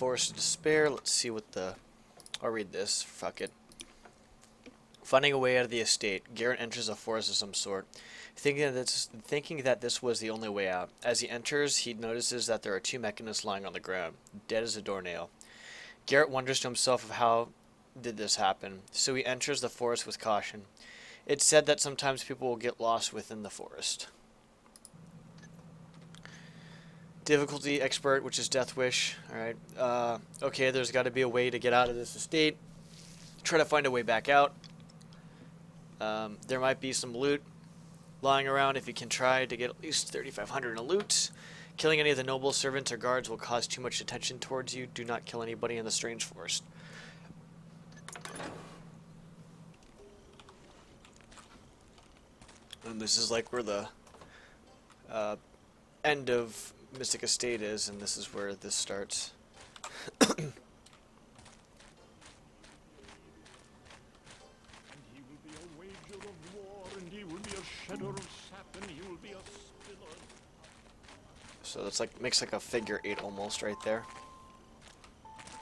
Forest of Despair. Let's see what the... I'll read this. Fuck it. Finding a way out of the estate, Garrett enters a forest of some sort, thinking that this was the only way out. As he enters, he notices that there are two mechanists lying on the ground, dead as a doornail. Garrett wonders to himself of how did this happen, so he enters the forest with caution. It's said that sometimes people will get lost within the forest. Difficulty expert, which is Death Wish. Alright. Okay, there's got to be a way to get out of this estate. Try to find a way back out. There might be some loot lying around if you can try to get at least 3,500 in loot. Killing any of the noble servants or guards will cause too much attention towards you. Do not kill anybody in the strange forest. And this is like where the end of Mystic Estate is, and this is where this starts. So it's like makes like a figure 8 almost right there.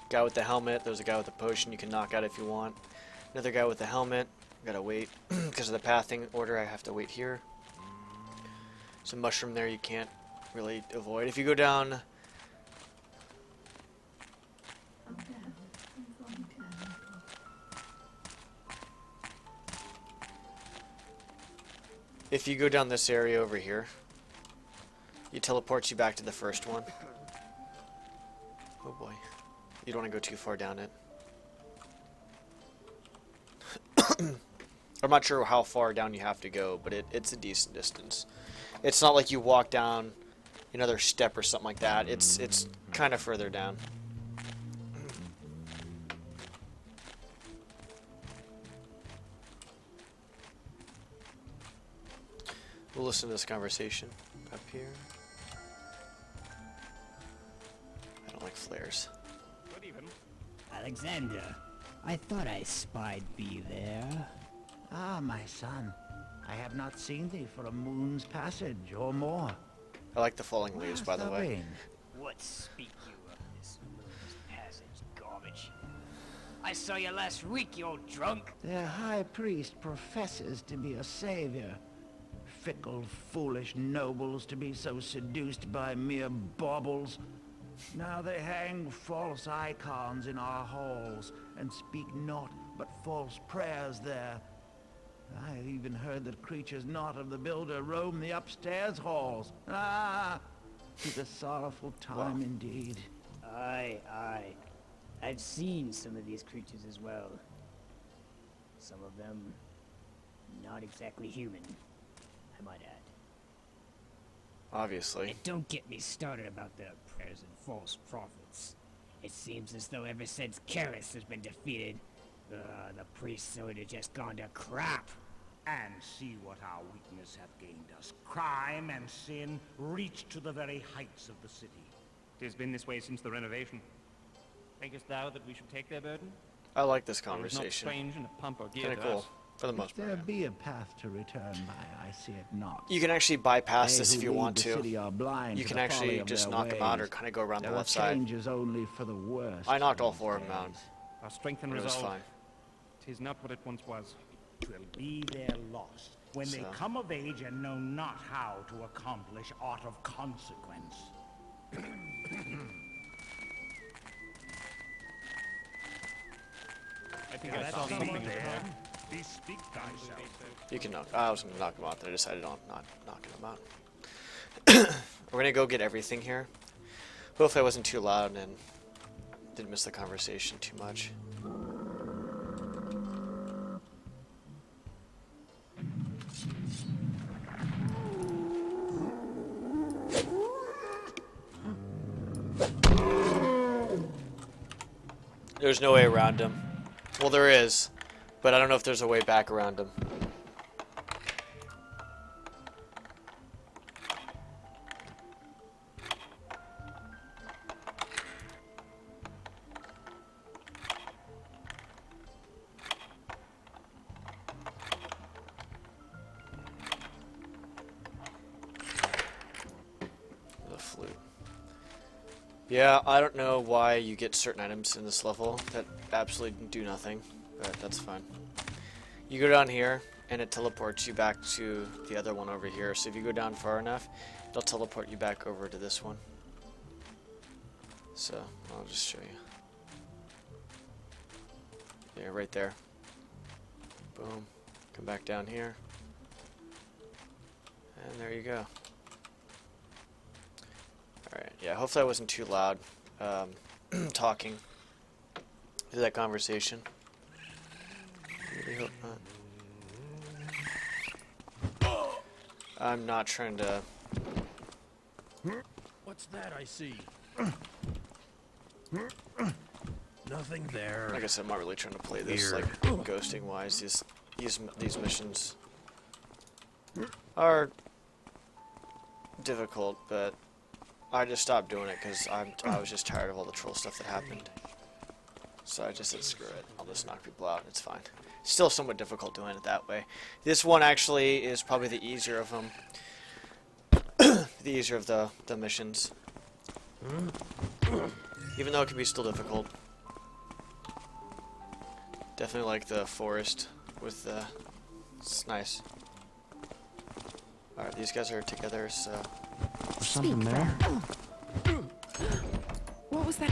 Guy with the helmet. There's a guy with the potion you can knock out if you want. Another guy with the helmet. Gotta wait because of the pathing order. I have to wait here. Some mushroom there you can't really avoid. If you go down. If you go down this area over here, it teleports you back to the first one. Oh boy. You don't want to go too far down it. I'm not sure how far down you have to go, but it's a decent distance. It's not like you walk down another step or something like that. It's kind of further down. We'll listen to this conversation up here. I don't like flares. Good even. Alexander, I thought I spied thee there. Ah, my son. I have not seen thee for a moon's passage or more. I like the falling leaves, by the way. What speak you of this moon's passage garbage? I saw you last week, you old drunk. Their high priest professes to be a savior. Fickle, foolish nobles to be so seduced by mere baubles. Now they hang false icons in our halls and speak naught but false prayers there. I have even heard that creatures not of the builder roam the upstairs halls. Ah! 'Tis a sorrowful time indeed. Aye, aye. I've seen some of these creatures as well. Some of them not exactly human, I might add. Obviously. And don't get me started about the prayers and false prophets. It seems as though ever since Karis has been defeated, the priesthood has just gone to crap. And see what our weakness hath gained us. Crime and sin reach to the very heights of the city. It has been this way since the renovation. Thinkest thou that we should take their burden? I like this It is not conversation. strange in a pump or gear Kind to of cool, us. for the If most there part. be a path to return by, I see it not. You can actually bypass They this who if you lead want the to. city are blind You to can the folly actually of just their knock them out or ways. kind of go around the There are left side. changes only for the worst. I knocked all these 4 of them out. days. Our strength and It was resolve. fine. 'Tis not what it once was. 'Twill be their loss when they So. come of age and know not how to accomplish aught of consequence. I think I saw something in the dark. Bespeak thyself. You can knock. I was going to knock them out, but I decided on not knocking them out. We're going to go get everything here. Hopefully I wasn't too loud and didn't miss the conversation too much. There's no way around him. Well, there is, but I don't know if there's a way back around him. The flute. Yeah, I don't know why you get certain items in this level that absolutely do nothing, but that's fine. You go down here, and it teleports you back to the other one over here. So if you go down far enough, it'll teleport you back over to this one. So, I'll just show you. Yeah, right there. Boom. Come back down here. And there you go. Alright, yeah, hopefully I wasn't too loud talking through that conversation. Really hope not. I'm not trying to... What's that I see? Nothing there. Like I said, I'm not really trying to play this like ghosting wise. These missions are difficult, but I just stopped doing it because I was just tired of all the troll stuff that happened. So I just said screw it. I'll just knock people out. It's fine. Still somewhat difficult doing it that way. This one actually is probably the easier of them. The easier of the missions. Even though it can be still difficult. Definitely like the forest with the... It's nice. Alright, these guys are together, so... Something there? What was that?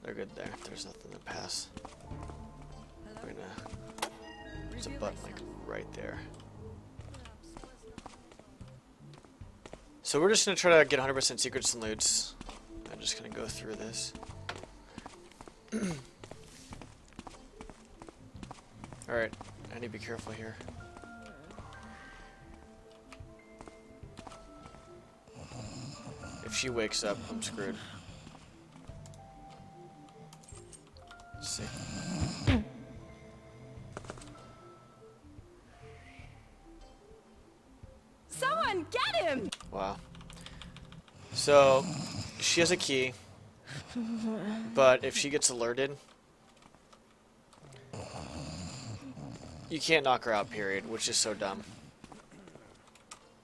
They're good there. There's nothing to pass. We're gonna... There's a button like right there. So we're just gonna try to get 100% secrets and loots. I'm just gonna go through this. Alright, I need to be careful here. If she wakes up, I'm screwed. Let's see. Someone get him! Wow. So, she has a key, but if she gets alerted, you can't knock her out, period, which is so dumb.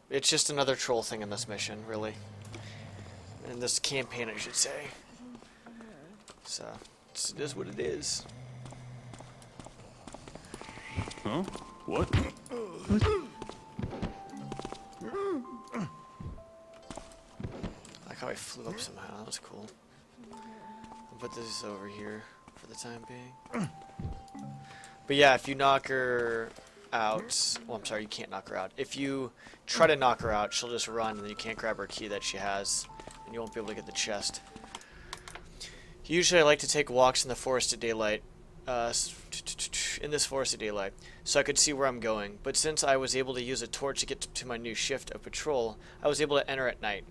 It's just another troll thing in this mission, really. In this campaign, I should say. So, it is what it is. Huh? What? I like how I flew up somehow. That was cool. I'll put this over here for the time being. But yeah, if you knock her out... Well, I'm sorry, you can't knock her out. If you try to knock her out, she'll just run, and then you can't grab her key that she has, and you won't be able to get the chest. Usually I like to take walks in the forest at daylight. In this forest at daylight, so I could see where I'm going. But since I was able to use a torch to get to my new shift of patrol, I was able to enter at night.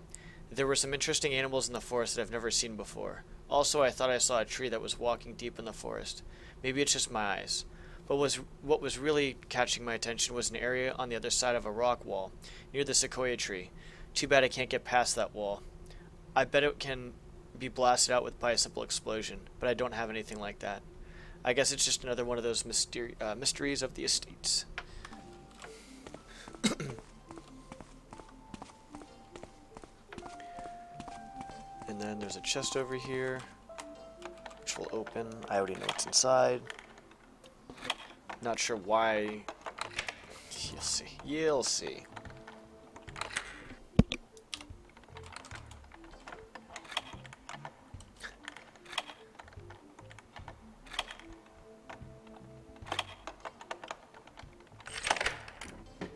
There were some interesting animals in the forest that I've never seen before. Also, I thought I saw a tree that was walking deep in the forest. Maybe it's just my eyes. But what was really catching my attention was an area on the other side of a rock wall, near the sequoia tree. Too bad I can't get past that wall. I bet it can be blasted out by a simple explosion, but I don't have anything like that. I guess it's just another one of those mysteries of the estates. And then there's a chest over here, which will open. I already know what's inside. Not sure why. You'll see. You'll see.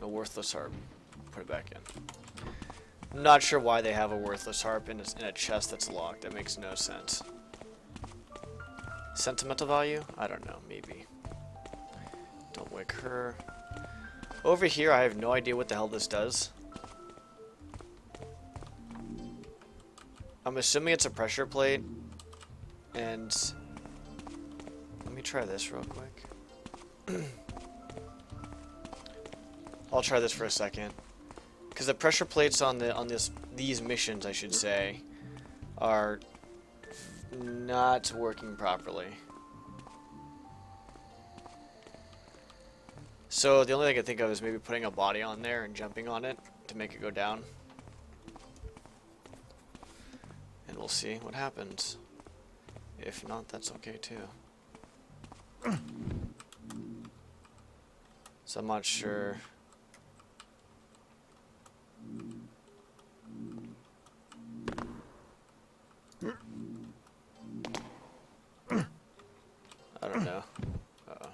A worthless harp. Put it back in. Not sure why they have a worthless harp in a chest that's locked. That makes no sense. Sentimental value? I don't know. Maybe. Don't wake her. Over here, I have no idea what the hell this does. I'm assuming it's a pressure plate. And let me try this real quick. I'll try this for a second. Because the pressure plates on these missions, I should say, are not working properly. So the only thing I can think of is maybe putting a body on there and jumping on it to make it go down. we'll see what happens. If not, that's okay too. So I'm not sure. I don't know. Uh-oh.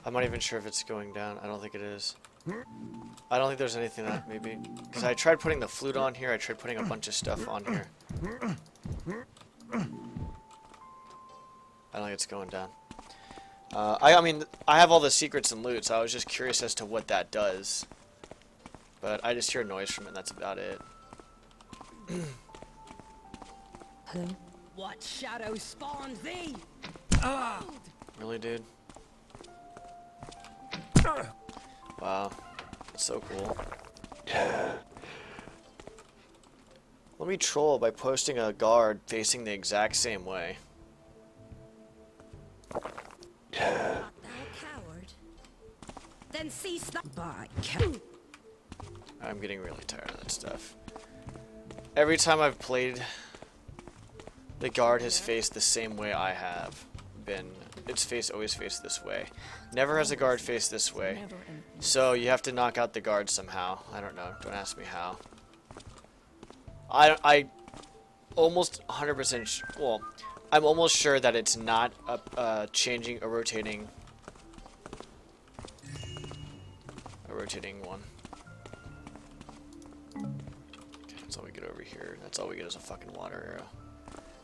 I'm not even sure if it's going down. I don't think it is. I don't think there's anything that maybe... Because I tried putting the flute on here. I tried putting a bunch of stuff on here. I don't think it's going down. I mean, I have all the secrets and loot, so I was just curious as to what that does. But I just hear noise from it, and that's about it. What shadow spawns thee? Really, dude? Wow. That's so cool. Let me troll by posting a guard facing the exact same way. Art thou coward? Then cease thy by coward. I'm getting really tired of that stuff. Every time I've played, the guard has faced the same way I have been. Its face always faced this way. Never has a guard faced this way. So you have to knock out the guard somehow. I don't know. Don't ask me how. I almost 100% well, I'm almost sure that it's not changing a rotating one. Okay, that's all we get over here. That's all we get is a fucking water arrow.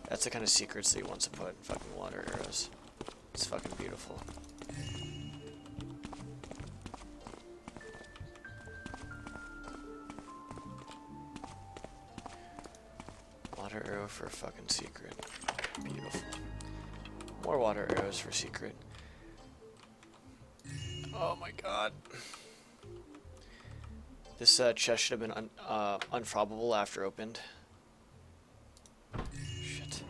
That's the kind of secrets that he wants to put. Fucking water arrows. It's fucking beautiful. Water arrow for a fucking secret. Beautiful. More water arrows for secret. Oh my god. This chest should have been unfrobbable after opened. Shit.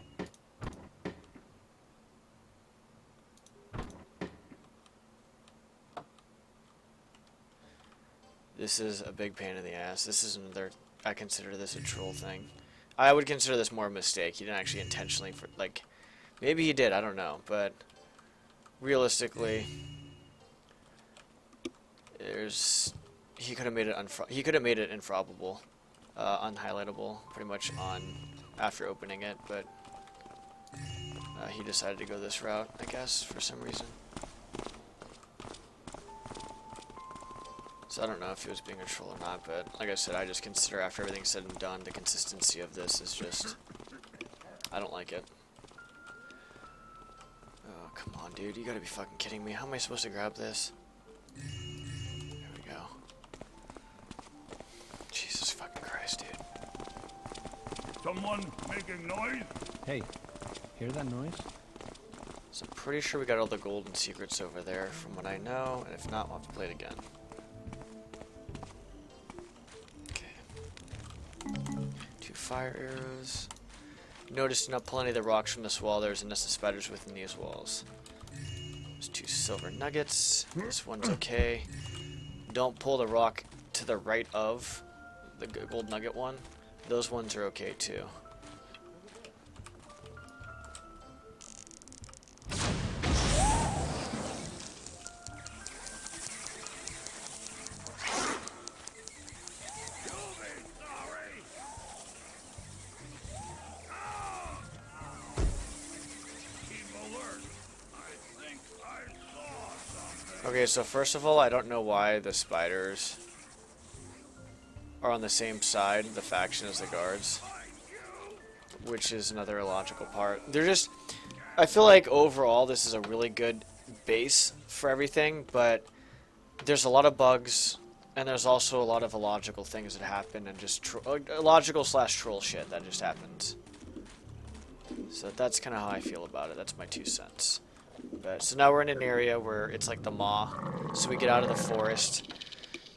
This is a big pain in the ass. This is another... I consider this a troll thing. I would consider this more a mistake. He didn't actually intentionally... maybe he did, I don't know. But realistically... He could have made it infrobbable. Unhighlightable, pretty much after opening it. But he decided to go this route, I guess, for some reason. So I don't know if he was being a troll or not, but like I said, I just consider after everything's said and done, the consistency of this is just... I don't like it. Oh, come on, dude. You gotta be fucking kidding me. How am I supposed to grab this? There we go. Jesus fucking Christ, dude. Someone making noise? Hey, hear that noise? So I'm pretty sure we got all the golden secrets over there from what I know, and if not, we'll have to play it again. Fire arrows. Notice do not pull any of the rocks from this wall. There's a nest of spiders within these walls. There's 2 silver nuggets. This one's okay. Don't pull the rock to the right of the gold nugget one. Those ones are okay too. Okay, so first of all, I don't know why the spiders are on the same side of the faction as the guards, which is another illogical part. They're just... I feel like overall this is a really good base for everything, but there's a lot of bugs, and there's also a lot of illogical things that happen, and just illogical / troll shit that just happens. So that's kind of how I feel about it. That's my 2 cents. But, so now we're in an area where it's like the maw, so we get out of the forest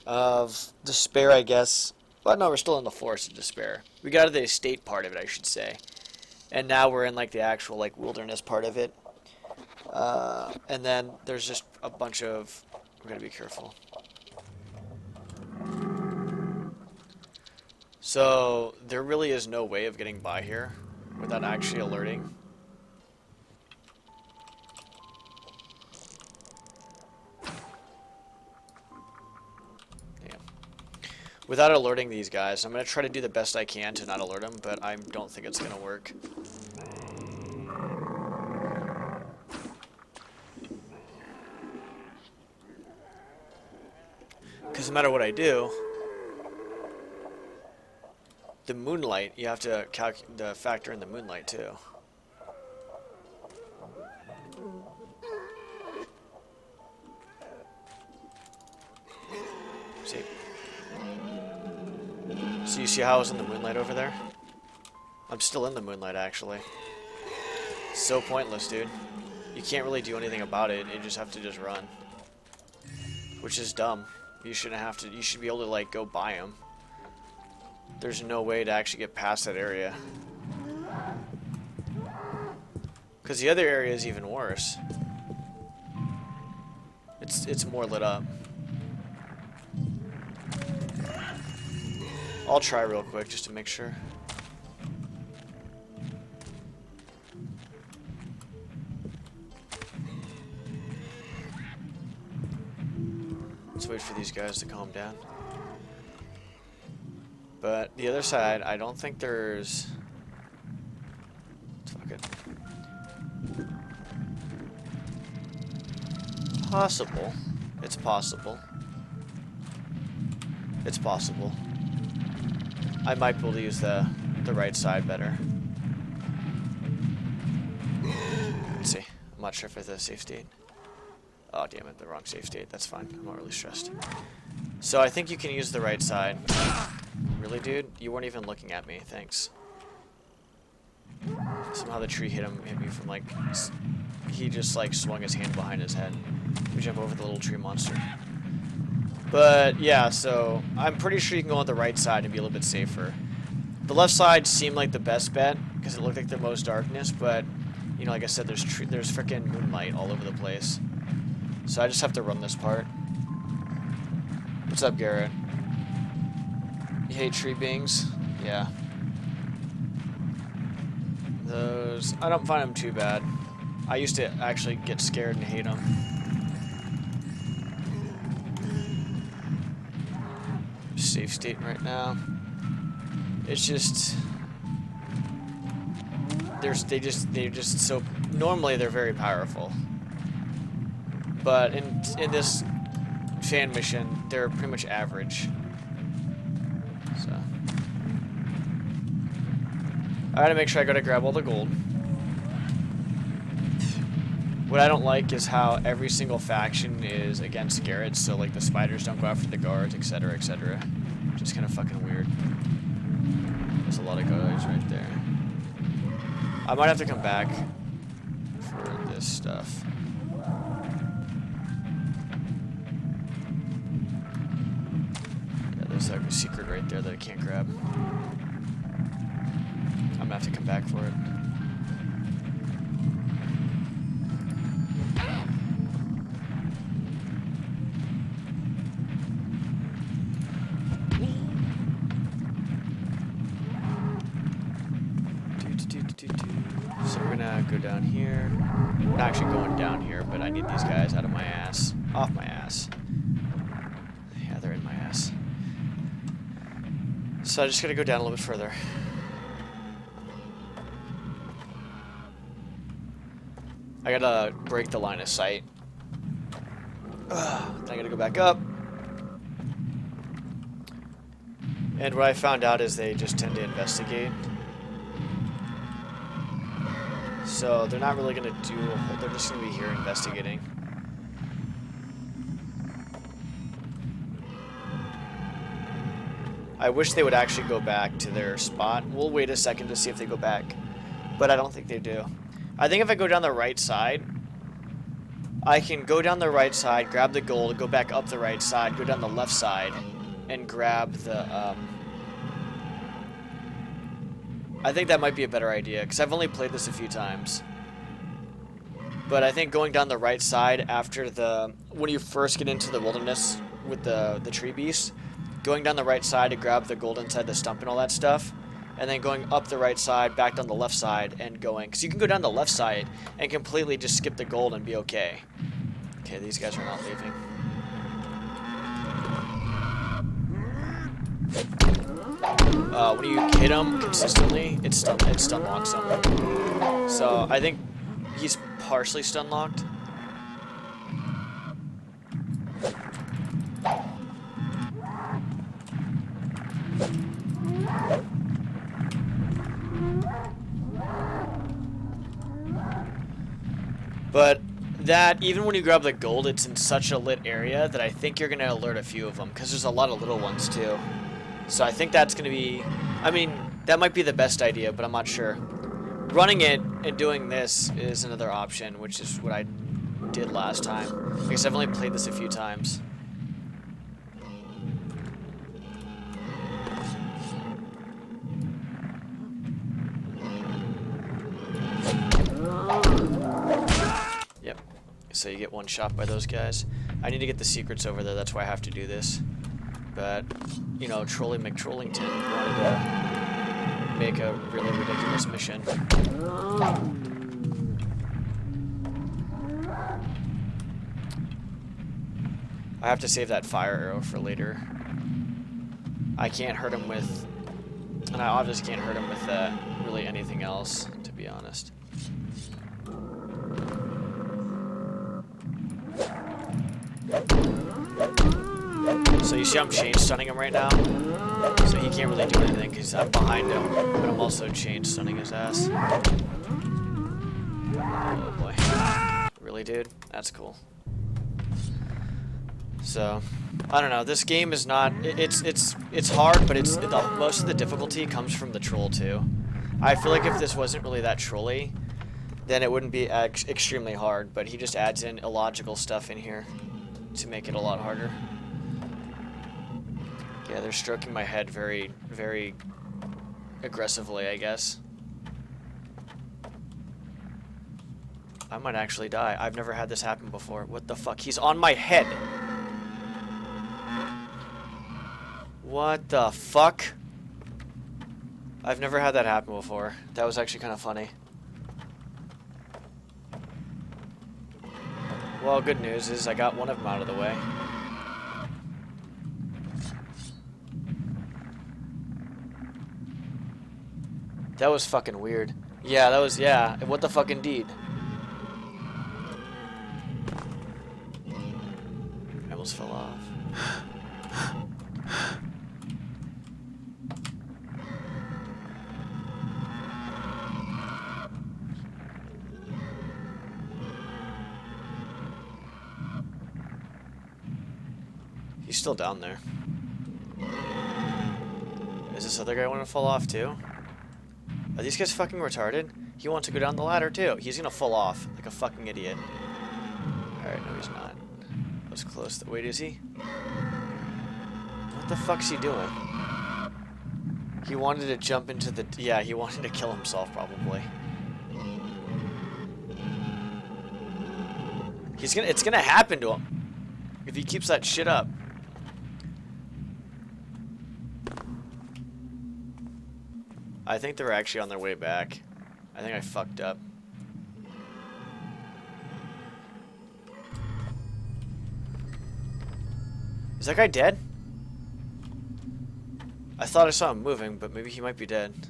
of despair, I guess. Well, no, we're still in the forest of despair. We got out of the estate part of it, I should say. And now we're in like the actual like wilderness part of it. And then there's just a bunch of... We gotta be careful. So there really is no way of getting by here without actually alerting. Damn. Without alerting these guys, I'm gonna try to do the best I can to not alert them, but I don't think it's gonna work. Because no matter what I do, the moonlight, you have to factor in the moonlight too. See? So you see how I was in the moonlight over there? I'm still in the moonlight actually. So pointless, dude. You can't really do anything about it. You just have to just run. Which is dumb. You shouldn't have to. You should be able to like go by them. There's no way to actually get past that area. Because the other area is even worse. It's more lit up. I'll try real quick just to make sure. Let's wait for these guys to calm down. But the other side, I don't think there's... Fuck it. Possible. It's possible. It's possible. I might be able to use the right side better. Let's see. I'm not sure if it's a safe state. Oh, damn it, the wrong save state. That's fine. I'm not really stressed. So I think you can use the right side. Really, dude? You weren't even looking at me. Thanks. Somehow the tree hit me from, like... He just, like, swung his hand behind his head. We jump over the little tree monster. But, yeah, so... I'm pretty sure you can go on the right side and be a little bit safer. The left side seemed like the best bet, because it looked like the most darkness, but... You know, like I said, there's freaking moonlight all over the place. So I just have to run this part. What's up, Garrett? You hate tree beings? Yeah. Those... I don't find them too bad. I used to actually get scared and hate them. Safe state right now. It's just... They're just so... Normally they're very powerful. But in this fan mission, they're pretty much average. So I gotta make sure I gotta grab all the gold. What I don't like is how every single faction is against Garrett, so like the spiders don't go after the guards, etc., etc. Just kind of fucking weird. There's a lot of guys right there. I might have to come back for this stuff. There's like a secret right there that I can't grab. I'm gonna have to come back for it. So we're gonna go down here. I'm not actually going down here, but I need these guys out of my ass. Off my ass. Yeah, they're in my ass. So I just gotta go down a little bit further. I gotta break the line of sight. Then I gotta go back up. And what I found out is they just tend to investigate. So they're not really gonna do a whole, they're just gonna be here investigating. I wish they would actually go back to their spot. We'll wait a second to see if they go back. But I don't think they do. I think if I go down the right side, I can go down the right side, grab the gold, go back up the right side, go down the left side, and grab the, I think that might be a better idea, because I've only played this a few times. But I think going down the right side after when you first get into the wilderness with the tree beast, going down the right side to grab the gold inside the stump and all that stuff, and then going up the right side, back down the left side, and going, because you can go down the left side and completely just skip the gold and be okay. Okay, these guys are not leaving. When you hit him consistently, it stun locks him. So I think he's partially stun locked. But that, even when you grab the gold, it's in such a lit area that I think you're going to alert a few of them, because there's a lot of little ones too. So I think that's going to be, I mean, that might be the best idea, but I'm not sure. Running it and doing this is another option, which is what I did last time, because I've only played this a few times. Yep. So you get one shot by those guys. I need to get the secrets over there, that's why I have to do this. But, you know, Trolly McTrollington wanted to make a really ridiculous mission. I have to save that fire arrow for later. I can't hurt him with... And I obviously can't hurt him with really anything else, to be honest. So you see I'm chain stunning him right now? So he can't really do anything because I'm behind him, but I'm also chain stunning his ass. Oh boy. Really, dude? That's cool. So, I don't know. This game is not... It's hard, but most of the difficulty comes from the troll too. I feel like if this wasn't really that trolly, then it wouldn't be extremely hard, but he just adds in illogical stuff in here to make it a lot harder. Yeah, they're stroking my head very, very aggressively, I guess. I might actually die. I've never had this happen before. What the fuck? He's on my head! What the fuck? I've never had that happen before. That was actually kind of funny. Well, good news is I got one of them out of the way. That was fucking weird. Yeah, that was, yeah. What the fuck indeed? I almost fell off. He's still down there. Is this other guy want to fall off too? Are these guys fucking retarded? He wants to go down the ladder too. He's gonna fall off like a fucking idiot. Alright, no he's not. That was close. Wait, is he? What the fuck's he doing? He wanted to jump into the... Yeah, he wanted to kill himself probably. It's gonna happen to him if he keeps that shit up. I think they're actually on their way back. I think I fucked up. Is that guy dead? I thought I saw him moving, but maybe he might be dead.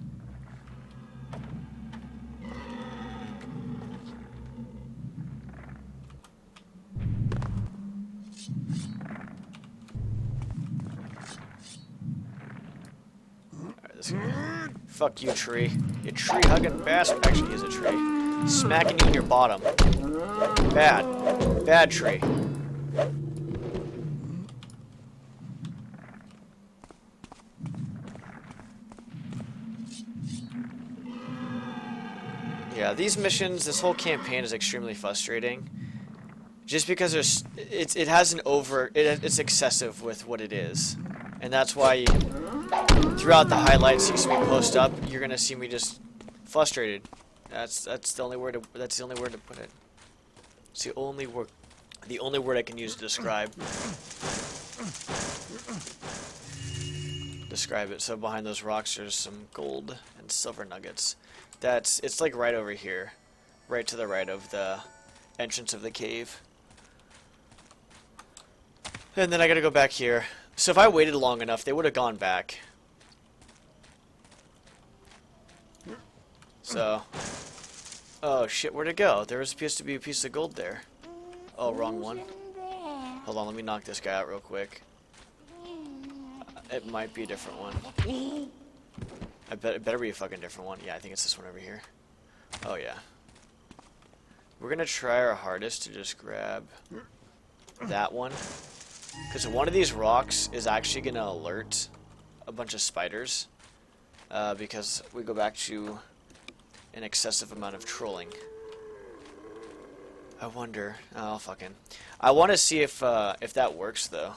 Alright, this guy. Fuck you, tree. You tree-hugging bastard. Actually, he is a tree. Smacking you in your bottom. Bad. Bad tree. Yeah, these missions, this whole campaign is extremely frustrating. Just because it's excessive with what it is. And that's why throughout the highlights, you see me post up, you're gonna see me just frustrated. That's the only word to put it. It's the only word I can use to describe it. So behind those rocks there's some gold and silver nuggets. It's like right over here, right to the right of the entrance of the cave. And then I gotta go back here. So if I waited long enough, they would have gone back. So, oh shit, where'd it go? There was supposed to be a piece of gold there. Oh, wrong one. Hold on, let me knock this guy out real quick. It might be a different one. I bet it better be a fucking different one. Yeah, I think it's this one over here. Oh yeah. We're gonna try our hardest to just grab that one. Because one of these rocks is actually gonna alert a bunch of spiders. Because we go back to an excessive amount of trolling. I wonder. Oh, fucking. I want to see if that works though.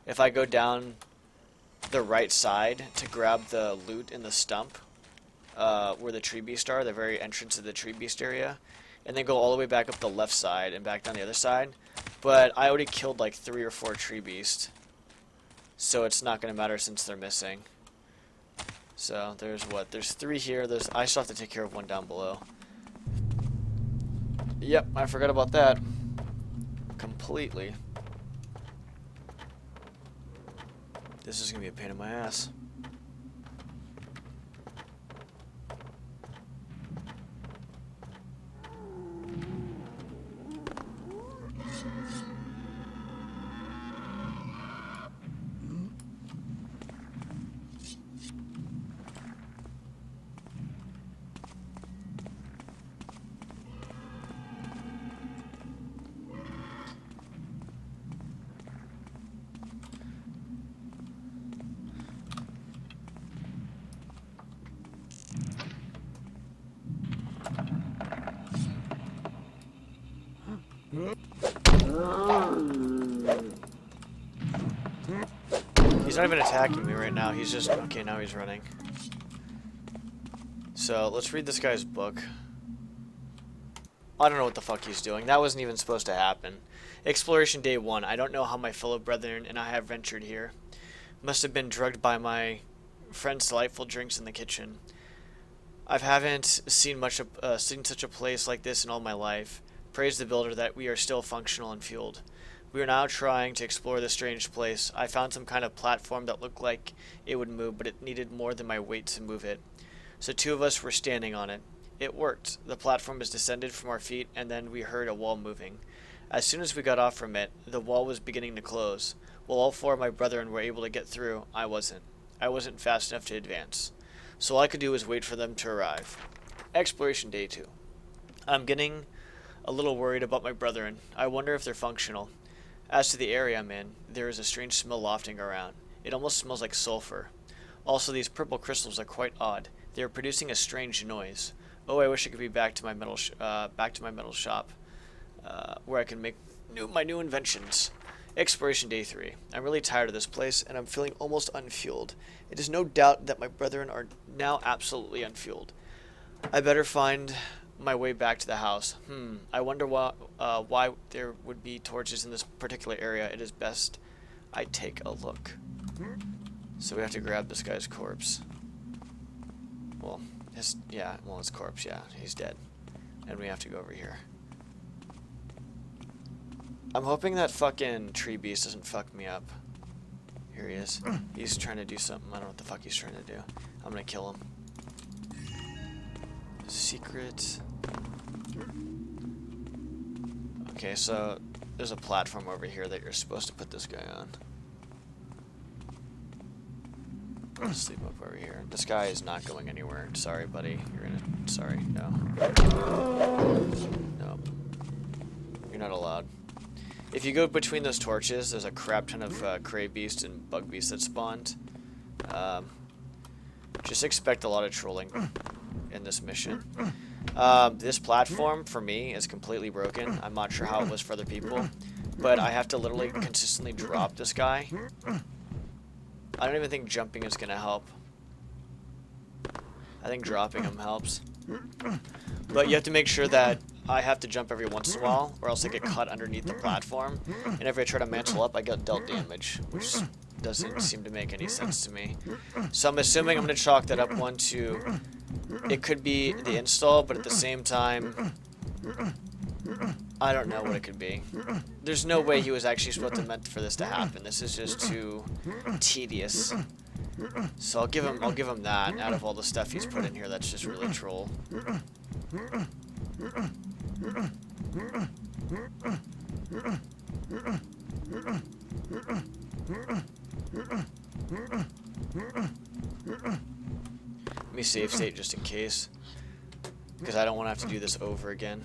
If I go down the right side to grab the loot in the stump, where the tree beast are, the very entrance of the tree beast area, and then go all the way back up the left side and back down the other side. But I already killed like 3 or 4 tree beasts, so it's not gonna matter since they're missing. So there's what? There's 3 here. I still have to take care of one down below. Yep, I forgot about that completely. This is gonna be a pain in my ass. He's not even attacking me right now. He's just... Okay, now he's running. So, let's read this guy's book. I don't know what the fuck he's doing. That wasn't even supposed to happen. Exploration Day 1. I don't know how my fellow brethren and I have ventured here. Must have been drugged by my friend's delightful drinks in the kitchen. I haven't seen such a place like this in all my life. Praise the builder that we are still functional and fueled. We are now trying to explore this strange place. I found some kind of platform that looked like it would move, but it needed more than my weight to move it. So 2 of us were standing on it. It worked. The platform was descended from our feet, and then we heard a wall moving. As soon as we got off from it, the wall was beginning to close. While all 4 of my brethren were able to get through, I wasn't. I wasn't fast enough to advance. So all I could do was wait for them to arrive. Exploration Day 2. I'm getting a little worried about my brethren. I wonder if they're functional. As to the area I'm in, there is a strange smell wafting around. It almost smells like sulfur. Also, these purple crystals are quite odd. They are producing a strange noise. Oh, I wish I could be back to my metal shop, where I can make my new inventions. Exploration Day 3. I'm really tired of this place, and I'm feeling almost unfueled. It is no doubt that my brethren are now absolutely unfueled. I better find my way back to the house. I wonder why there would be torches in this particular area. It is best I take a look. So we have to grab this guy's corpse. Well, his corpse, yeah, he's dead. And we have to go over here. I'm hoping that fucking tree beast doesn't fuck me up. Here he is. He's trying to do something. I don't know what the fuck he's trying to do. I'm gonna kill him. Secret. Okay, so there's a platform over here that you're supposed to put this guy on. I'll sleep up over here. This guy is not going anywhere. Sorry, buddy. Sorry, no. No. You're not allowed. If you go between those torches, there's a crap ton of cray beasts and bug beasts that spawned. Just expect a lot of trolling in this mission. This platform, for me, is completely broken. I'm not sure how it was for other people, but I have to literally consistently drop this guy I don't even think jumping is gonna help. I think dropping him helps. But you have to make sure that I have to jump every once in a while, or else I get caught underneath the platform. And if I try to mantle up, I get dealt damage, which doesn't seem to make any sense to me. So I'm assuming I'm going to chalk that up one to... It could be the install, but at the same time... I don't know what it could be. There's no way he was actually supposed to meant for this to happen. This is just too tedious. So I'll give him that out of all the stuff he's put in here. That's just really troll. Let me save state just in case, because I don't want to have to do this over again.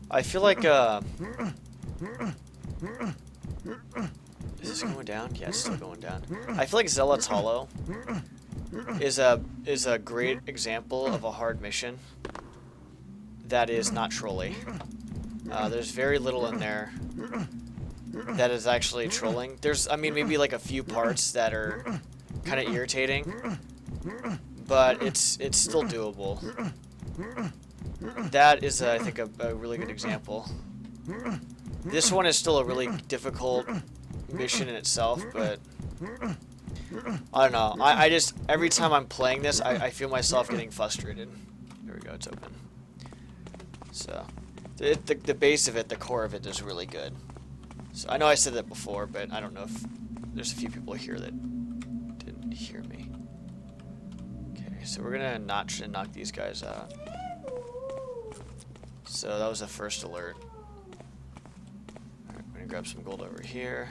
I feel like is this going down? Yeah, it's still going down. I feel like Zealot's Hollow is a great example of a hard mission that is not trolly. There's very little in there that is actually trolling. There's, I mean, maybe like a few parts that are kind of irritating, but it's still doable. That is, I think, a really good example. This one is still a really difficult mission in itself, but I don't know. I just, every time I'm playing this, I feel myself getting frustrated. There we go, it's open. So, the base of it, the core of it is really good. So I know I said that before, but I don't know if there's a few people here that didn't hear me. Okay, so we're gonna knock these guys out. So that was the first alert. Alright, I'm gonna grab some gold over here.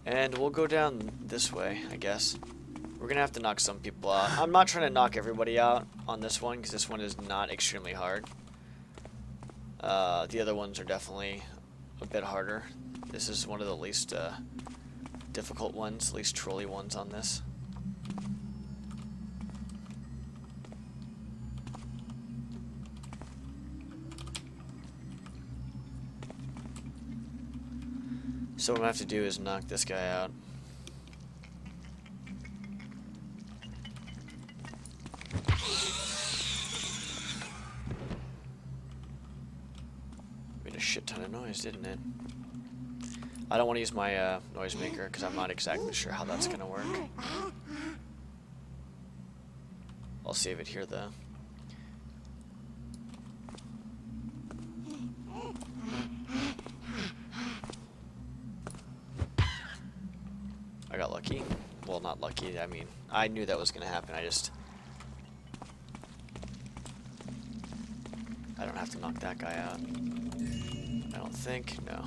And we'll go down this way, I guess. We're gonna have to knock some people out. I'm not trying to knock everybody out on this one, because this one is not extremely hard. The other ones are definitely a bit harder. This is one of the least difficult ones, least trolly ones on this. So what I'm gonna have to do is knock this guy out. Made a shit ton of noise, didn't it? I don't want to use my noisemaker because I'm not exactly sure how that's gonna work. I'll save it here though. I got lucky. Well, not lucky. I mean, I knew that was going to happen. I don't have to knock that guy out. I don't think. No.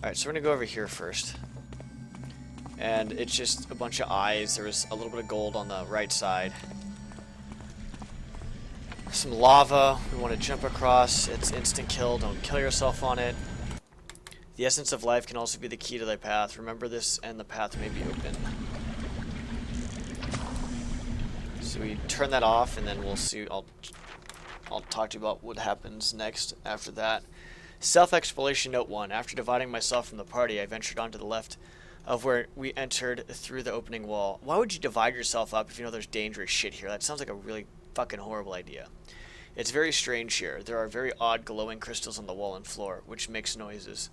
Alright, so we're going to go over here first. And it's just a bunch of eyes. There was a little bit of gold on the right side. Some lava. We want to jump across. It's instant kill. Don't kill yourself on it. The essence of life can also be the key to thy path. Remember this, and the path may be open. So we turn that off, and then we'll see. I'll talk to you about what happens next after that. Self-exploration note 1. After dividing myself from the party, I ventured onto the left of where we entered through the opening wall. Why would you divide yourself up if you know there's dangerous shit here? That sounds like a really fucking horrible idea. It's very strange here. There are very odd glowing crystals on the wall and floor, which makes noises.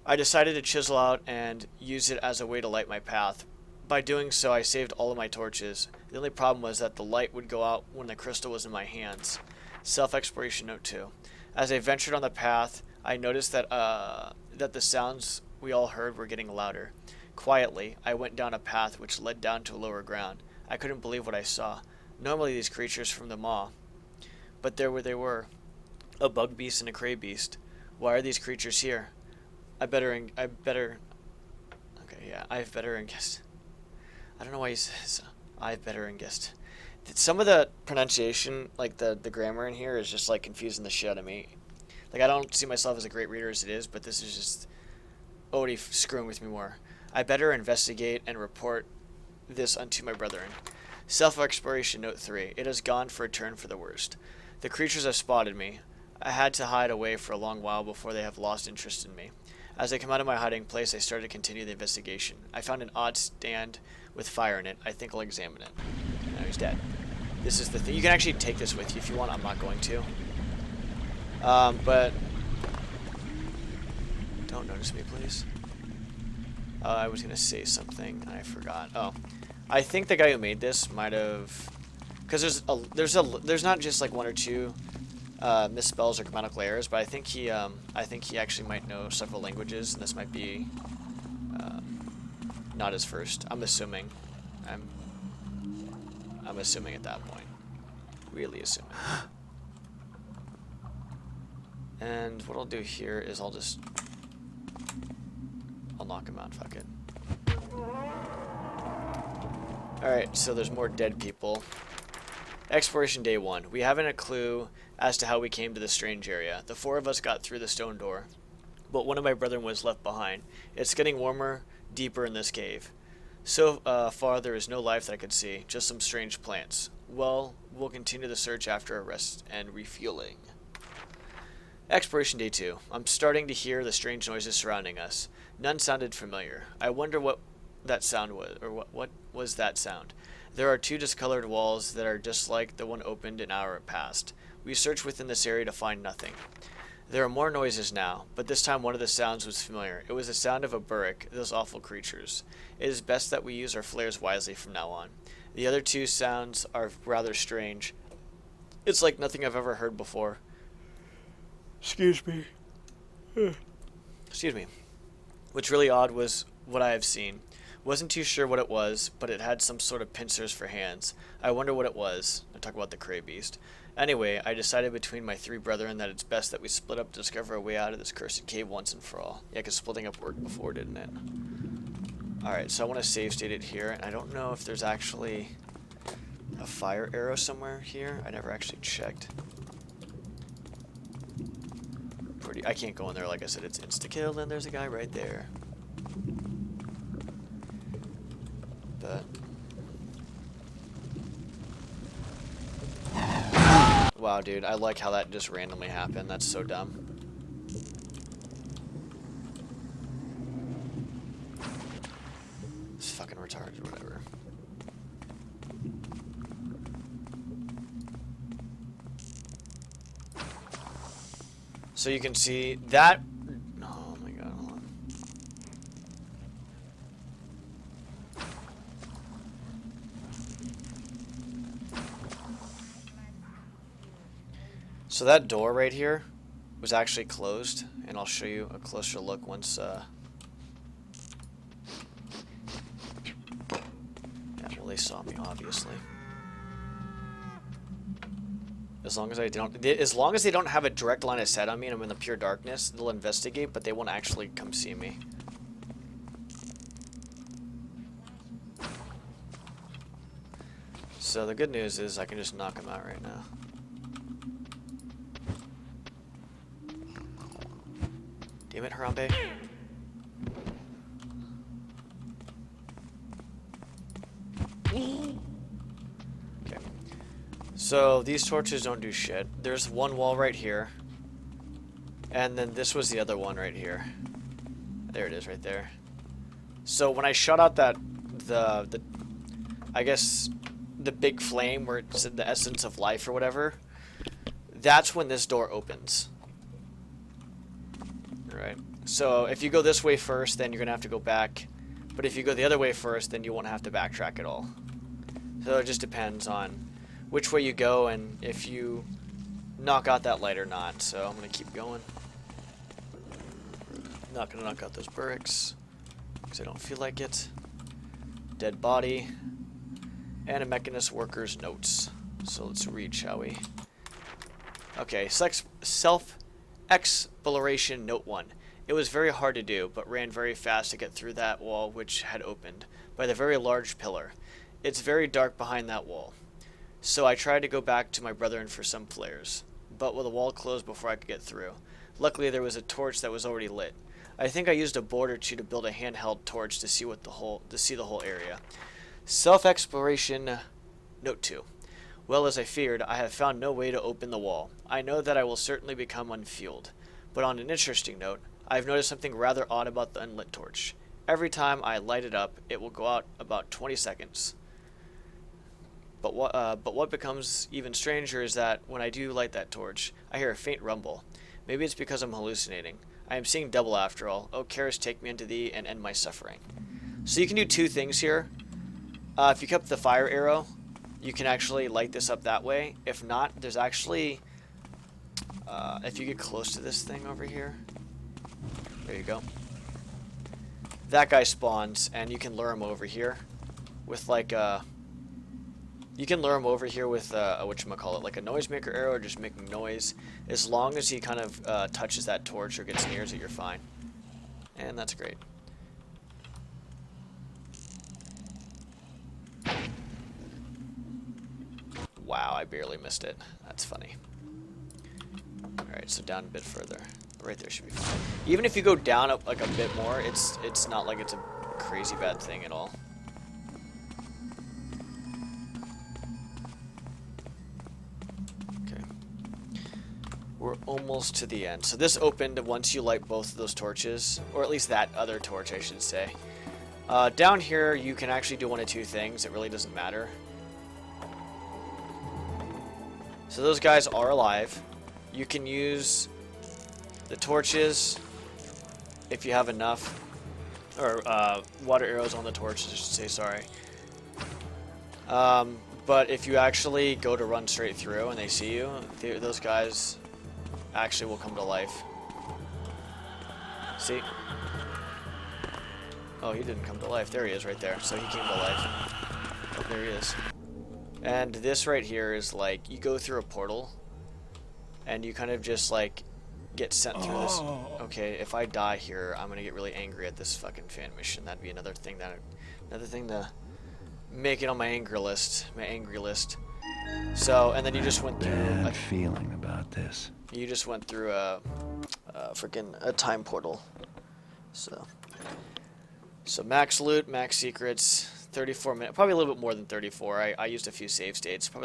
I decided to chisel out and use it as a way to light my path. By doing so, I saved all of my torches. The only problem was that the light would go out when the crystal was in my hands. Self-exploration note 2. As I ventured on the path, I noticed that the sounds we all heard were getting louder. Quietly, I went down a path which led down to lower ground. I couldn't believe what I saw. Normally these creatures from the maw, but there they were. A bug beast and a cray beast. Why are these creatures here? I've better guessed. I don't know why he says I've better guessed. Some of the pronunciation, like the grammar in here, is just like confusing the shit out of me. Like, I don't see myself as a great reader as it is, but this is just already screwing with me more. I better investigate and report this unto my brethren. Self-exploration note 3. It has gone for a turn for the worst. The creatures have spotted me. I had to hide away for a long while before they have lost interest in me. As I come out of my hiding place, I started to continue the investigation. I found an odd stand with fire in it. I think I'll examine it. Now he's dead. This is the thing. You can actually take this with you if you want. I'm not going to. But don't notice me, please. I was gonna say something and I forgot. Oh, I think the guy who made this might have, because there's not just like one or two misspells or grammatical errors, but I think he actually might know several languages, and this might be not his first. I'm assuming. I'm assuming at that point. Really assuming. And what I'll do here is I'll knock him out. Fuck it. Alright, so there's more dead people. Exploration day 1. We haven't a clue as to how we came to this strange area. The 4 of us got through the stone door, but one of my brethren was left behind. It's getting warmer, deeper in this cave. So far there is no life that I could see, just some strange plants. Well, we'll continue the search after a rest and refueling. Exploration day 2. I'm starting to hear the strange noises surrounding us. None sounded familiar. I wonder what that sound was, or what was that sound. There are 2 discolored walls that are just like the one opened an hour past. We searched within this area to find nothing. There are more noises now, but this time one of the sounds was familiar. It was the sound of a burrick, those awful creatures. It is best that we use our flares wisely from now on. The other 2 sounds are rather strange. It's like nothing I've ever heard before. Excuse me. Excuse me. What's really odd was what I have seen. Wasn't too sure what it was, but it had some sort of pincers for hands. I wonder what it was. I talk about the Cray Beast. Anyway, I decided between my 3 brethren that it's best that we split up to discover a way out of this cursed cave once and for all. Yeah, because splitting up worked before, didn't it? Alright, so I want to save state it here, and I don't know if there's actually a fire arrow somewhere here. I never actually checked. I can't go in there, like I said, it's insta-kill, and there's a guy right there. But wow, dude, I like how that just randomly happened. That's so dumb. It's fucking retarded, whatever. So you can see that. Oh my god, hold on. So that door right here was actually closed, and I'll show you a closer look once yeah, well, they saw me, obviously. As long as they don't have a direct line of sight on me and I'm in the pure darkness, they'll investigate, but they won't actually come see me. So the good news is I can just knock them out right now. Damn it, Harambe. Okay. So these torches don't do shit. There's one wall right here. And then this was the other one right here. There it is right there. So when I shut out that I guess the big flame where it said the essence of life or whatever, that's when this door opens. Right. So if you go this way first, then you're gonna have to go back. But if you go the other way first, then you won't have to backtrack at all. So it just depends on which way you go and if you knock out that light or not. So I'm gonna keep going. Not gonna knock out those bricks because I don't feel like it. Dead body and a mechanist worker's notes. So let's read, shall we? Okay, self-exploration note 1. It was very hard to do, but ran very fast to get through that wall which had opened by the very large pillar. It's very dark behind that wall. So I tried to go back to my brethren for some flares, but the wall closed before I could get through. Luckily there was a torch that was already lit. I think I used a board or 2 to build a handheld torch to see the whole area. Self-exploration Note 2. Well, as I feared, I have found no way to open the wall. I know that I will certainly become unfueled. But on an interesting note, I have noticed something rather odd about the unlit torch. Every time I light it up, it will go out about 20 seconds. But what becomes even stranger is that when I do light that torch, I hear a faint rumble. Maybe it's because I'm hallucinating. I am seeing double after all. Oh, Karis, take me into thee and end my suffering. So you can do two things here. If you kept the fire arrow, you can actually light this up that way. If not, there's actually... if you get close to this thing over here... There you go. That guy spawns, and you can lure him over here with like a... You can lure him over here with whatchamacallit, like a noisemaker arrow or just making noise. As long as he kind of touches that torch or gets near it, you're fine. And that's great. Wow, I barely missed it. That's funny. Alright, so down a bit further. Right there should be fine. Even if you go down like a bit more, it's not like it's a crazy bad thing at all. Okay. We're almost to the end. So this opened once you light both of those torches, or at least that other torch, I should say. Down here, you can actually do one of two things. It really doesn't matter. So those guys are alive. You can use the torches if you have enough, or water arrows on the torches, I should say, sorry. But if you actually go to run straight through and they see you, those guys actually will come to life. See? Oh, he didn't come to life. There he is right there. So he came to life. Oh, there he is. And this right here is like, you go through a portal, and you kind of just like get sent through this. Okay, if I die here, I'm gonna get really angry at this fucking fan mission. That'd be another thing to make it on my angry list. So, and then you just went through. Bad feeling about this. You just went through a freaking time portal. So max loot, max secrets. 34 minutes, probably a little bit more than 34. I used a few save states. Probably